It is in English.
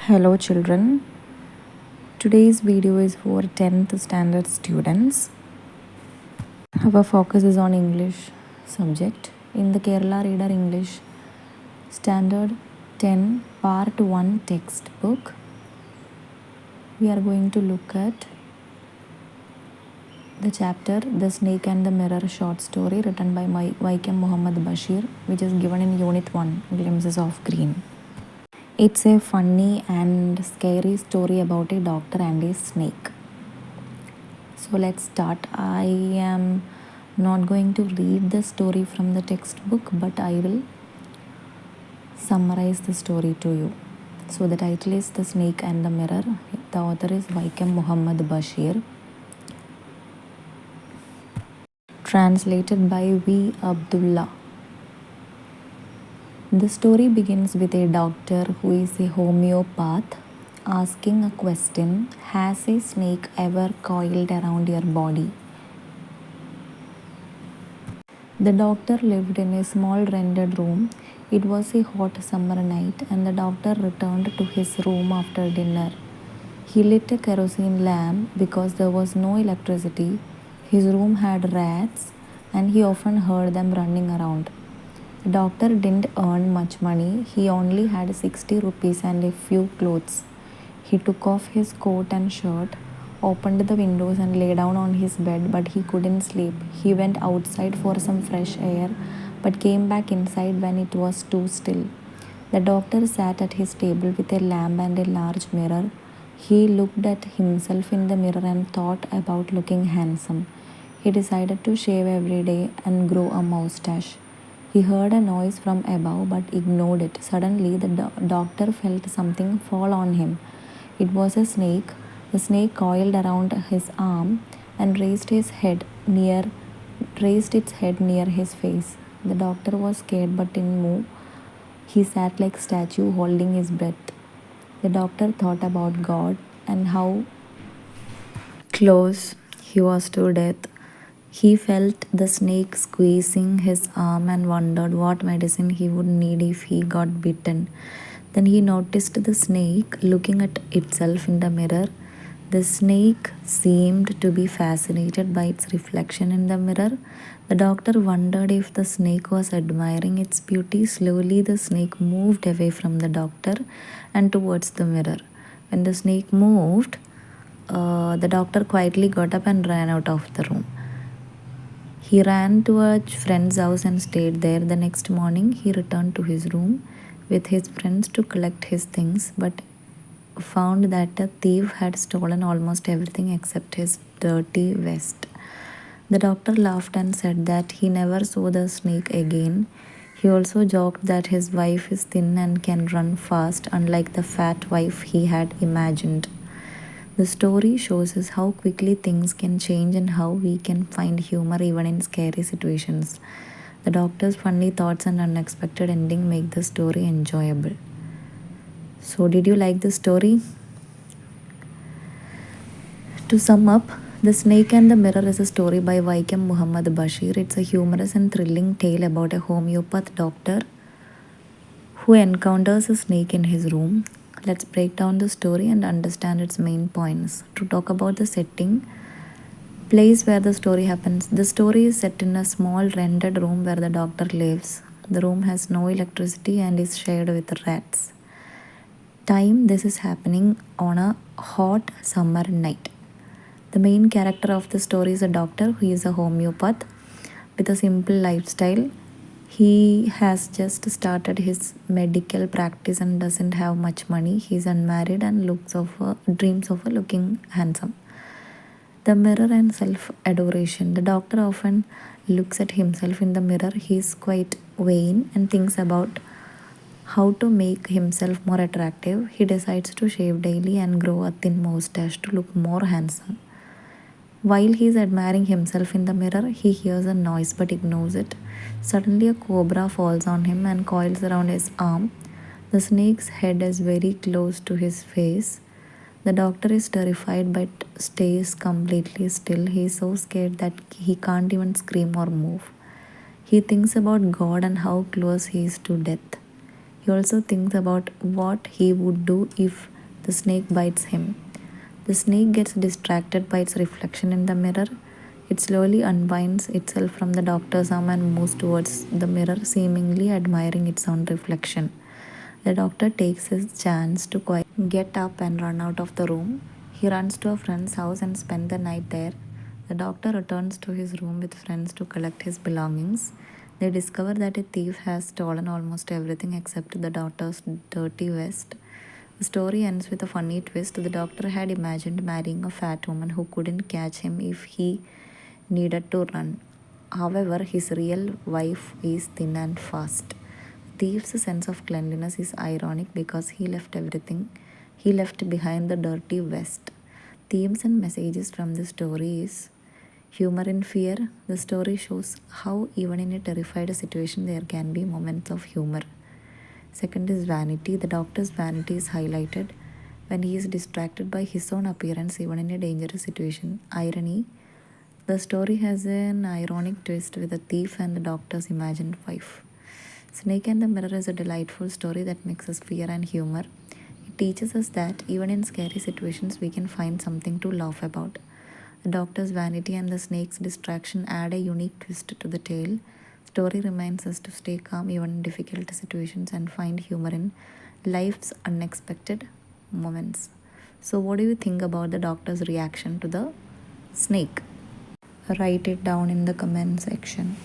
Hello children. Today's video is for 10th standard students. Our focus is on English subject. In the Kerala Reader English Standard 10 Part 1 textbook, we are going to look at the chapter The Snake and the Mirror short story written by Vaikom Muhammed Basheer, which is given in Unit 1, Glimpses of Green. It's a funny and scary story about a doctor and a snake. So let's start. I am not going to read the story from the textbook, but I will summarize the story to you. So the title is The Snake and the Mirror. The author is Vaikom Muhammed Basheer. Translated by V. Abdullah. The story begins with a doctor who is a homeopath asking a question: has a snake ever coiled around your body? The doctor lived in a small rented room. It was a hot summer night, and the doctor returned to his room after dinner. He lit a kerosene lamp because there was no electricity. His room had rats, and he often heard them running around. The doctor didn't earn much money. He only had 60 rupees and a few clothes. He took off his coat and shirt, opened the windows, and lay down on his bed, but he couldn't sleep. He went outside for some fresh air, but came back inside when it was too still. The doctor sat at his table with a lamp and a large mirror. He looked at himself in the mirror and thought about looking handsome. He decided to shave every day and grow a moustache. He heard a noise from above but ignored it. Suddenly, the doctor felt something fall on him. It was a snake. The snake coiled around his arm and raised its head near his face. The doctor was scared but didn't move. He sat like a statue, holding his breath. The doctor thought about God and how close he was to death. He felt the snake squeezing his arm and wondered what medicine he would need if he got bitten. Then he noticed the snake looking at itself in the mirror. The snake seemed to be fascinated by its reflection in the mirror. The doctor wondered if the snake was admiring its beauty. Slowly, the snake moved away from the doctor and towards the mirror. When the snake moved, the doctor quietly got up and ran out of the room. He ran to a friend's house and stayed there. The next morning, he returned to his room with his friends to collect his things, but found that a thief had stolen almost everything except his dirty vest. The doctor laughed and said that he never saw the snake again. He also joked that his wife is thin and can run fast, unlike the fat wife he had imagined. The story shows us how quickly things can change and how we can find humor even in scary situations. The doctor's funny thoughts and unexpected ending make the story enjoyable. So, did you like the story? To sum up, The Snake and the Mirror is a story by Vaikom Muhammed Basheer. It's a humorous and thrilling tale about a homeopath doctor who encounters a snake in his room. Let's break down the story and understand its main points. To talk about the setting, place where the story happens. The story is set in a small rented room where the doctor lives. The room has no electricity and is shared with rats. Time: this is happening on a hot summer night. The main character of the story is a doctor who is a homeopath with a simple lifestyle. He has just started his medical practice and doesn't have much money. He's unmarried and dreams of looking handsome. The mirror and self adoration. The doctor often looks at himself in the mirror. He's quite vain and thinks about how to make himself more attractive. He decides to shave daily and grow a thin mustache to look more handsome. While he is admiring himself in the mirror, he hears a noise but ignores it. Suddenly, a cobra falls on him and coils around his arm. The snake's head is very close to his face. The doctor is terrified but stays completely still. He is so scared that he can't even scream or move. He thinks about God and how close he is to death. He also thinks about what he would do if The snake bites him. The snake gets distracted by its reflection in the mirror. It slowly unbinds itself from the doctor's arm and moves towards the mirror, seemingly admiring its own reflection. The doctor takes his chance to quietly get up and run out of the room. He runs to a friend's house and spends the night there. The doctor returns to his room with friends to collect his belongings. They discover that a thief has stolen almost everything except the doctor's dirty vest. The story ends with a funny twist. The doctor had imagined marrying a fat woman who couldn't catch him if he needed to run. However, his real wife is thin and fast. Thief's sense of cleanliness is ironic because he left everything. He left behind the dirty vest. Themes and messages from the story is humor in fear. The story shows how even in a terrified situation there can be moments of humor. Second is vanity. The doctor's vanity is highlighted when he is distracted by his own appearance, even in a dangerous situation. Irony. The story has an ironic twist with the thief and the doctor's imagined wife. Snake and the Mirror is a delightful story that mixes fear and humor. It teaches us that even in scary situations, we can find something to laugh about. The doctor's vanity and the snake's distraction add a unique twist to the tale. Story reminds us to stay calm even in difficult situations and find humor in life's unexpected moments. So, what do you think about the doctor's reaction to the snake? Write it down in the comment section.